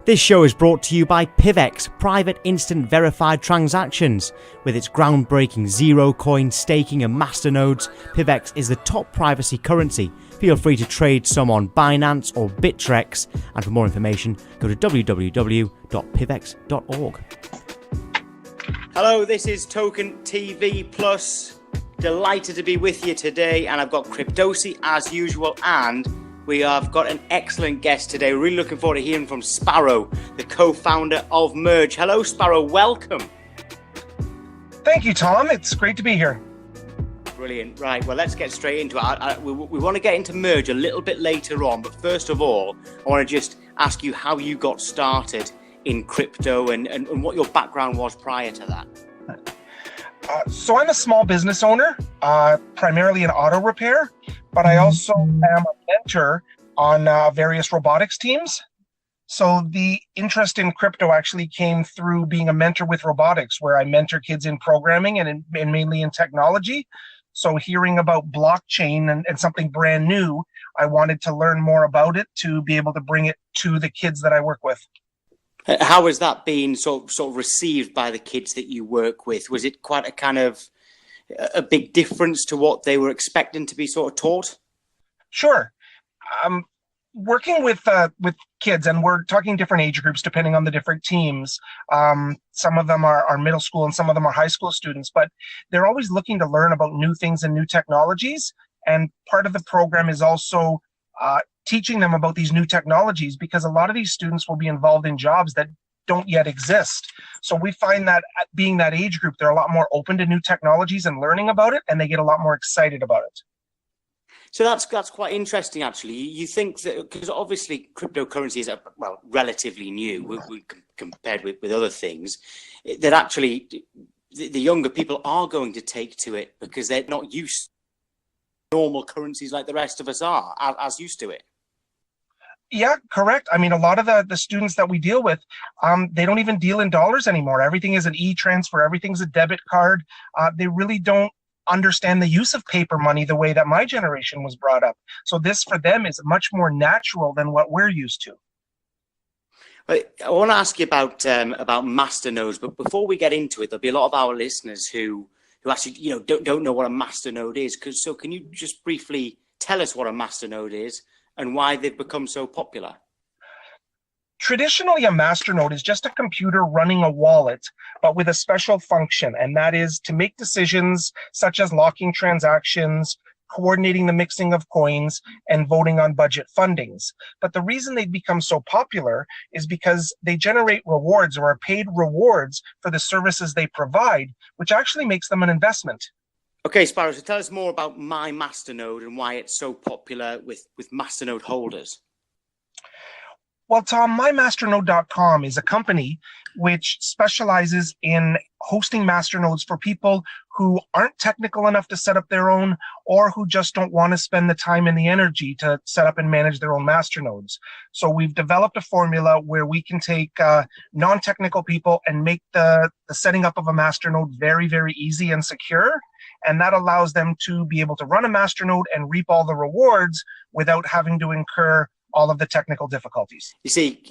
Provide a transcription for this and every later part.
This show is brought to you by PivX, private instant verified transactions. With its groundbreaking zero coin staking and masternodes, PivX is the top privacy currency. Feel free to trade some on Binance or Bittrex, and for more information, go to www.pivex.org. Hello, this is Token TV Plus. Delighted to be with you today, and I've got Cryptosi as usual, and we have got an excellent guest today. Really looking forward to hearing from Sparrow, the co-founder of Merge. Hello, Sparrow. Welcome. Thank you, Tom. It's great to be here. Brilliant. Right. Well, let's get straight into it. We want to get into Merge a little bit later on, but first of all, I want to just ask you how you got started in crypto and what your background was prior to that. So I'm a small business owner, primarily in auto repair, but I also am a mentor on various robotics teams. So the interest in crypto actually came through being a mentor with robotics, where I mentor kids in programming and mainly in technology. So hearing about blockchain and something brand new, I wanted to learn more about it to be able to bring it to the kids that I work with. How has that been sort of received by the kids that you work with? Was it quite a kind of a big difference to what they were expecting to be sort of taught? Sure. Working with kids, and we're talking different age groups depending on the different teams. Some of them are middle school and some of them are high school students, but they're always looking to learn about new things and new technologies. And part of the program is also teaching them about these new technologies, because a lot of these students will be involved in jobs that don't yet exist. So we find that being that age group, they're a lot more open to new technologies and learning about it, and they get a lot more excited about it. So that's quite interesting, actually. You think that, because obviously cryptocurrency is relatively new compared with other things, that actually the younger people are going to take to it because they're not used to normal currencies like the rest of us are, as used to it. Yeah, correct. I mean, a lot of the students that we deal with, they don't even deal in dollars anymore. Everything is an e-transfer. Everything's a debit card. They really don't understand the use of paper money the way that my generation was brought up. So this for them is much more natural than what we're used to. I want to ask you about masternodes, but before we get into it, there'll be a lot of our listeners who actually don't know what a masternode is. So can you just briefly tell us what a masternode is and why they've become so popular? Traditionally, a masternode is just a computer running a wallet, but with a special function, and that is to make decisions such as locking transactions, coordinating the mixing of coins, and voting on budget fundings. But the reason they've become so popular is because they generate rewards, or are paid rewards for the services they provide, which actually makes them an investment. Okay, Sparrow, so tell us more about my masternode and why it's so popular with masternode holders. Well, Tom, mymasternode.com is a company which specializes in hosting masternodes for people who aren't technical enough to set up their own, or who just don't want to spend the time and the energy to set up and manage their own masternodes. So we've developed a formula where we can take non-technical people and make the setting up of a masternode very, very easy and secure. And that allows them to be able to run a masternode and reap all the rewards without having to incur all of the technical difficulties. You see,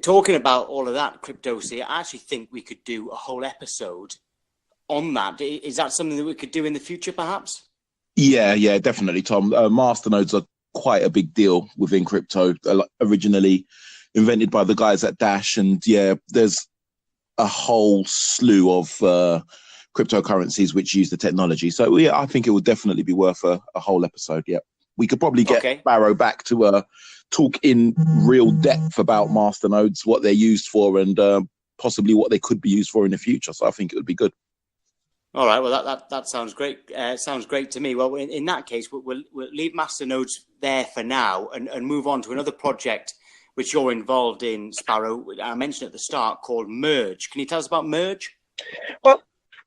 talking about all of that, Cryptosi, I actually think we could do a whole episode on that. Is that something that we could do in the future, perhaps? Yeah, definitely, Tom. Masternodes are quite a big deal within crypto, originally invented by the guys at Dash. And yeah, there's a whole slew of cryptocurrencies which use the technology. So yeah, I think it would definitely be worth a whole episode. Yeah, we could probably get Sparrow back to talk in real depth about masternodes, what they're used for, and possibly what they could be used for in the future. So I think it would be good. All right. Well, that sounds great. Sounds great to me. Well, in that case, we'll leave masternodes there for now and move on to another project which you're involved in, Sparrow. I mentioned at the start, called Merge. Can you tell us about Merge? Well,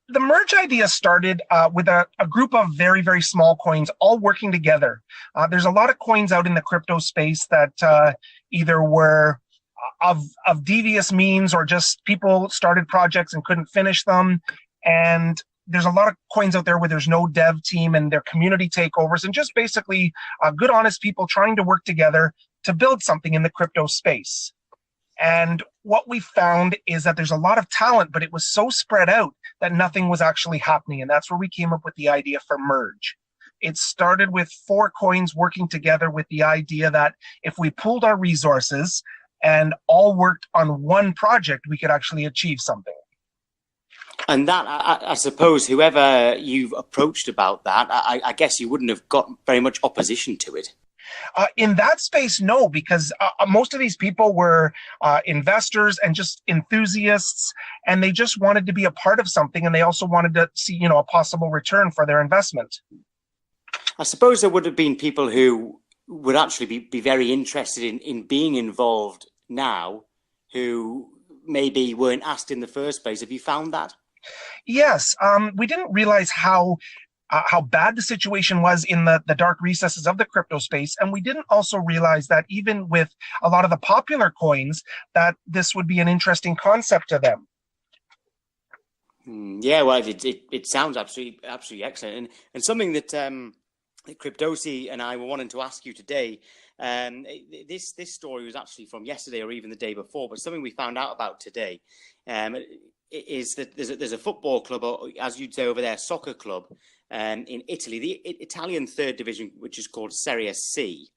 the Merge idea started with a group of very, very small coins all working together. There's a lot of coins out in the crypto space that either were of devious means, or just people started projects and couldn't finish them. And there's a lot of coins out there where there's no dev team and their community takeovers, and just basically good, honest people trying to work together to build something in the crypto space. And what we found is that there's a lot of talent, but it was so spread out that nothing was actually happening. And that's where we came up with the idea for Merge. It started with 4 coins working together with the idea that if we pooled our resources and all worked on one project, we could actually achieve something. And that, I suppose, whoever you've approached about that, I guess you wouldn't have got very much opposition to it. In that space, no, because most of these people were investors and just enthusiasts, and they just wanted to be a part of something, and they also wanted to see, a possible return for their investment. I suppose there would have been people who would actually be very interested in being involved now, who maybe weren't asked in the first place. Have you found that? Yes, we didn't realize how bad the situation was in the dark recesses of the crypto space. And we didn't also realize that even with a lot of the popular coins, that this would be an interesting concept to them. Yeah, well, it sounds absolutely excellent. And something that Cryptosi and I were wanting to ask you today, this story was actually from yesterday or even the day before, but something we found out about today is that there's a football club, or as you'd say over there, soccer club, in Italy, the Italian third division, which is called Serie C.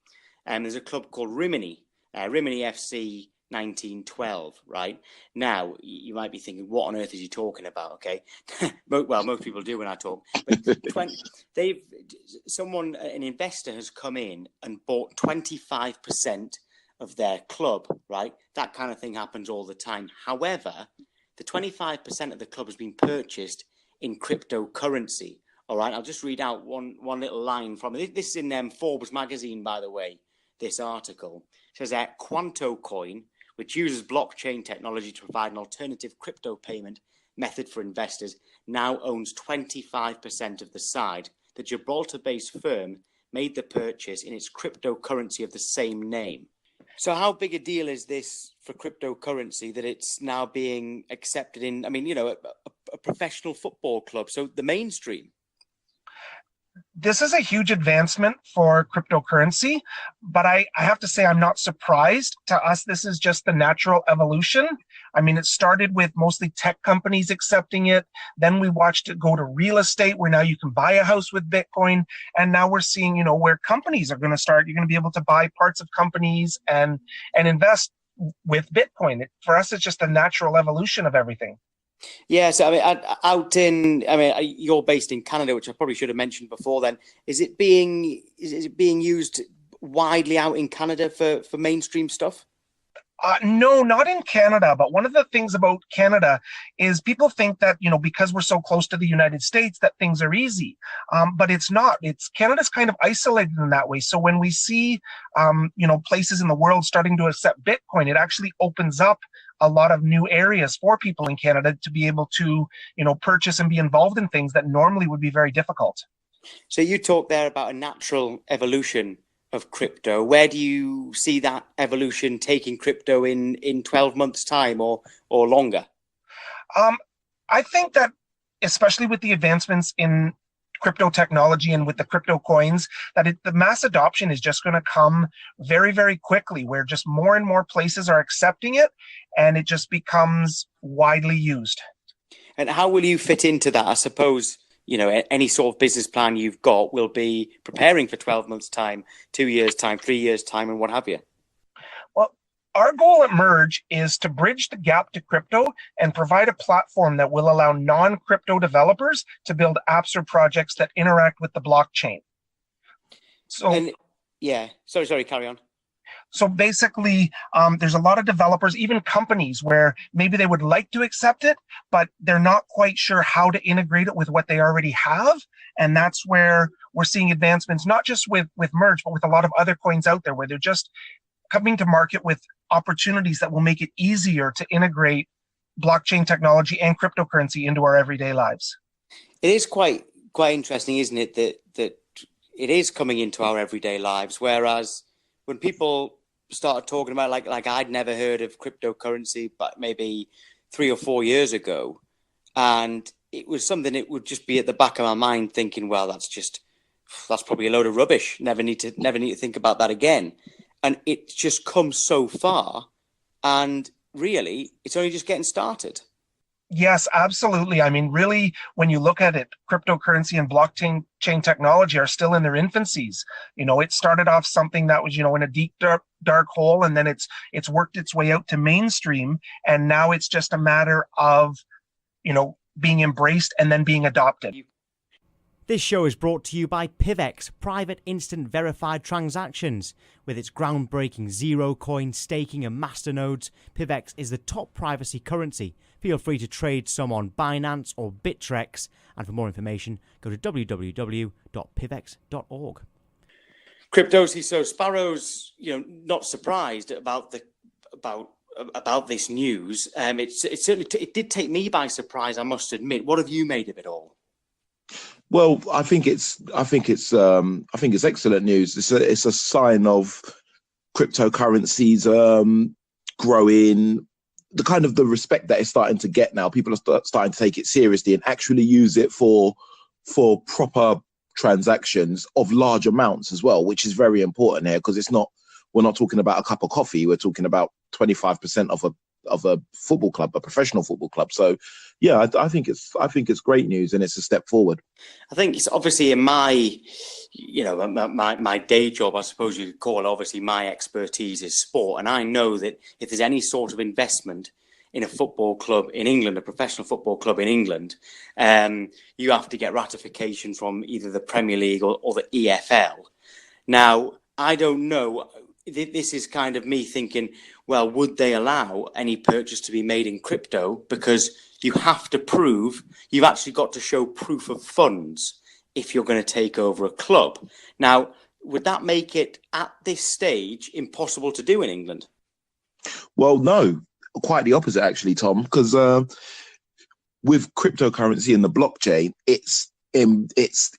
There's a club called Rimini FC 1912, right? Now, you might be thinking, what on earth is he talking about, okay? Well, most people do when I talk. But an investor has come in and bought 25% of their club, right? That kind of thing happens all the time. However, the 25% of the club has been purchased in cryptocurrency. All right, I'll just read out one little line from it. This is in Forbes magazine, by the way, this article. It says that Quanto Coin, which uses blockchain technology to provide an alternative crypto payment method for investors, now owns 25% of the side. The Gibraltar-based firm made the purchase in its cryptocurrency of the same name. So how big a deal is this for cryptocurrency that it's now being accepted in, a professional football club, so the mainstream? This is a huge advancement for cryptocurrency, but I have to say I'm not surprised. To us, this is just the natural evolution. I mean, it started with mostly tech companies accepting it. Then we watched it go to real estate, where now you can buy a house with Bitcoin. And now we're seeing, where companies are going to start. You're going to be able to buy parts of companies and invest with Bitcoin. For us, it's just a natural evolution of everything. Yeah, so you're based in Canada, which I probably should have mentioned before. Then, is it being used widely out in Canada for mainstream stuff? No, not in Canada. But one of the things about Canada is people think that, because we're so close to the United States, that things are easy. But it's not. Canada's kind of isolated in that way. So when we see, places in the world starting to accept Bitcoin, it actually opens up a lot of new areas for people in Canada to be able to, purchase and be involved in things that normally would be very difficult. So you talked there about a natural evolution of crypto. Where do you see that evolution taking crypto in 12 months' time or longer? I think that, especially with the advancements in crypto technology and with the crypto coins, that the mass adoption is just going to come very, very quickly, where just more and more places are accepting it and it just becomes widely used. And how will you fit into that? I suppose, any sort of business plan you've got will be preparing for 12 months' time, 2 years' time, 3 years' time, and what have you. Well, our goal at Merge is to bridge the gap to crypto and provide a platform that will allow non-crypto developers to build apps or projects that interact with the blockchain. Sorry, carry on. So basically, there's a lot of developers, even companies, where maybe they would like to accept it, but they're not quite sure how to integrate it with what they already have. And that's where we're seeing advancements, not just with Merge, but with a lot of other coins out there, where they're just coming to market with opportunities that will make it easier to integrate blockchain technology and cryptocurrency into our everyday lives. It is quite interesting, isn't it, that it is coming into our everyday lives, whereas when people started talking about, like I'd never heard of cryptocurrency, but maybe 3 or 4 years ago, and it was something that would just be at the back of my mind, thinking, well, that's probably a load of rubbish. Never need to think about that again. And it's just come so far And really, it's only just getting started. Yes, absolutely. I mean, really, when you look at it, cryptocurrency and blockchain technology are still in their infancies. It started off something that was, in a deep, dark hole, and then it's worked its way out to mainstream, and now it's just a matter of, being embraced and then being adopted. This show is brought to you by PivX, private instant verified transactions. With its groundbreaking zero coin staking and masternodes, PivX is the top privacy currency. Feel free to trade some on Binance or Bittrex, and for more information, go to www.pivex.org. Cryptos, so Sparrow's, not surprised about this news. It certainly did take me by surprise, I must admit. What have you made of it all? Well, I think it's excellent news. It's a sign of cryptocurrencies growing, the respect that it's starting to get now. People are starting to take it seriously and actually use it for proper transactions of large amounts as well, which is very important here, because we're not talking about a cup of coffee. We're talking about 25% of a football club, a professional football club. So yeah, I think it's great news, and it's a step forward. I think it's obviously in my day job, I suppose you could call it, obviously my expertise is sport. And I know that if there's any sort of investment in a football club in England, a professional football club in England, you have to get ratification from either the Premier League or the EFL. Now, I don't know. This is kind of me thinking, well, would they allow any purchase to be made in crypto? Because you have to prove, you've actually got to show proof of funds if you're going to take over a club. Now, would that make it at this stage impossible to do in England? Well, no, quite the opposite, actually, Tom, because with cryptocurrency and the blockchain, it's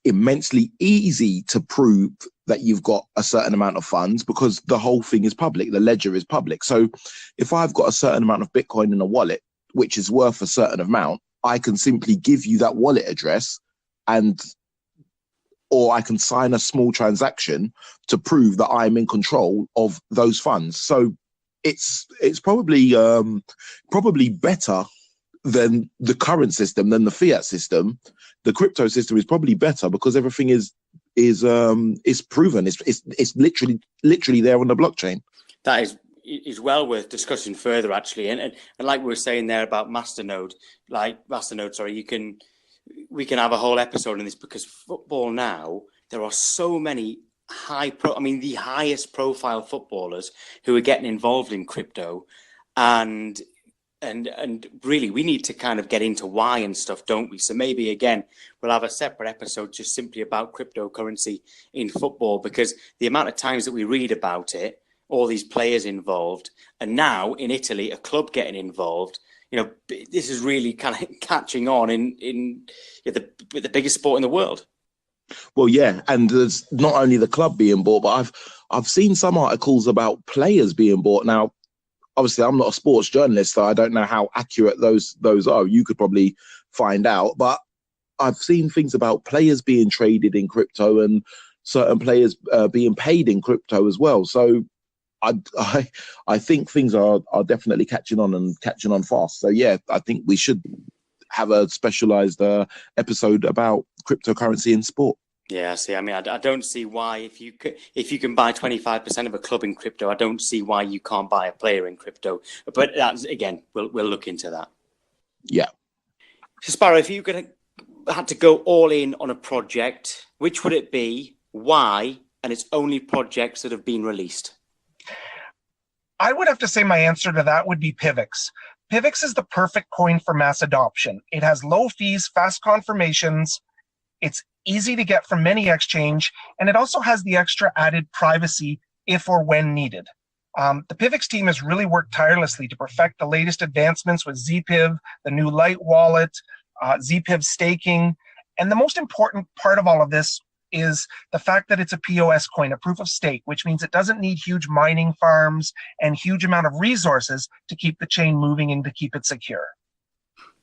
immensely easy to prove that you've got a certain amount of funds, because the whole thing is public. The ledger is public. So if I've got a certain amount of Bitcoin in a wallet, which is worth a certain amount, I can simply give you that wallet address, or I can sign a small transaction to prove that I'm in control of those funds. So it's probably better than the current system, than the fiat system. The crypto system is probably better because everything is proven. It's literally there on the blockchain. That is well worth discussing further, actually. And like we were saying there about Masternode, we can have a whole episode on this, because football now, there are so many the highest profile footballers who are getting involved in crypto, and really we need to kind of get into why and stuff, don't we? So maybe again we'll have a separate episode just simply about cryptocurrency in football, because the amount of times that we read about it, all these players involved, and now in Italy a club getting involved, this is really kind of catching on in the biggest sport in the world. Well, yeah, and there's not only the club being bought, but I've seen some articles about players being bought. Now, obviously, I'm not a sports journalist, so I don't know how accurate those are. You could probably find out, but I've seen things about players being traded in crypto and certain players being paid in crypto as well. So I think things are definitely catching on fast. So yeah, I think we should have a specialized episode about cryptocurrency in sport. Yeah, see, I mean, I don't see why if you can buy 25% of a club in crypto, I don't see why you can't buy a player in crypto. But that's, again, we'll look into that. Yeah. So Sparrow, if you had to go all in on a project, which would it be? Why? And it's only projects that have been released. I would have to say my answer to that would be PivX. PivX is the perfect coin for mass adoption. It has low fees, fast confirmations. It's easy to get from any exchange, and it also has the extra added privacy if or when needed. The PivX team has really worked tirelessly to perfect the latest advancements with ZPiv, the new Light wallet, ZPiv staking, and the most important part of all of this is the fact that it's a POS coin, a proof of stake, which means it doesn't need huge mining farms and huge amount of resources to keep the chain moving and to keep it secure.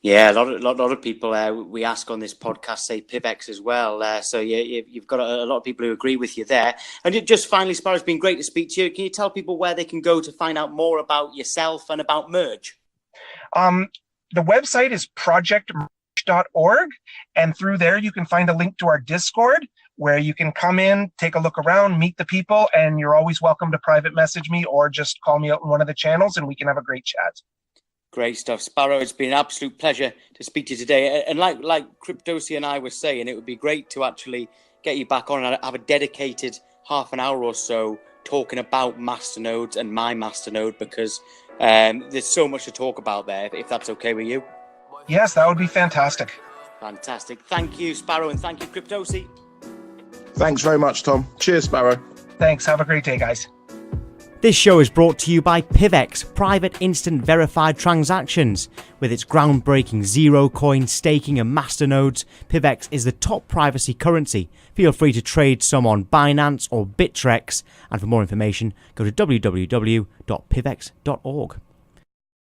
Yeah, a lot of people we ask on this podcast say PivX as well. So you've got a lot of people who agree with you there. And just finally, Sparrow, it's been great to speak to you. Can you tell people where they can go to find out more about yourself and about Merge? The website is projectmerge.org, and through there you can find a link to our Discord where you can come in, take a look around, meet the people, and you're always welcome to private message me or just call me out in one of the channels and we can have a great chat. Great stuff. Sparrow, it's been an absolute pleasure to speak to you today. And like Cryptosi and I were saying, it would be great to actually get you back on and have a dedicated half an hour or so talking about masternodes and my masternode, because there's so much to talk about there, if that's okay with you. Yes, that would be fantastic. Fantastic. Thank you, Sparrow, and thank you, Cryptosi. Thanks very much, Tom. Cheers, Sparrow. Thanks. Have a great day, guys. This show is brought to you by PivX Private Instant Verified Transactions. With its groundbreaking zero coin staking and masternodes, PivX is the top privacy currency. Feel free to trade some on Binance or Bittrex, and for more information, go to www.pivx.org.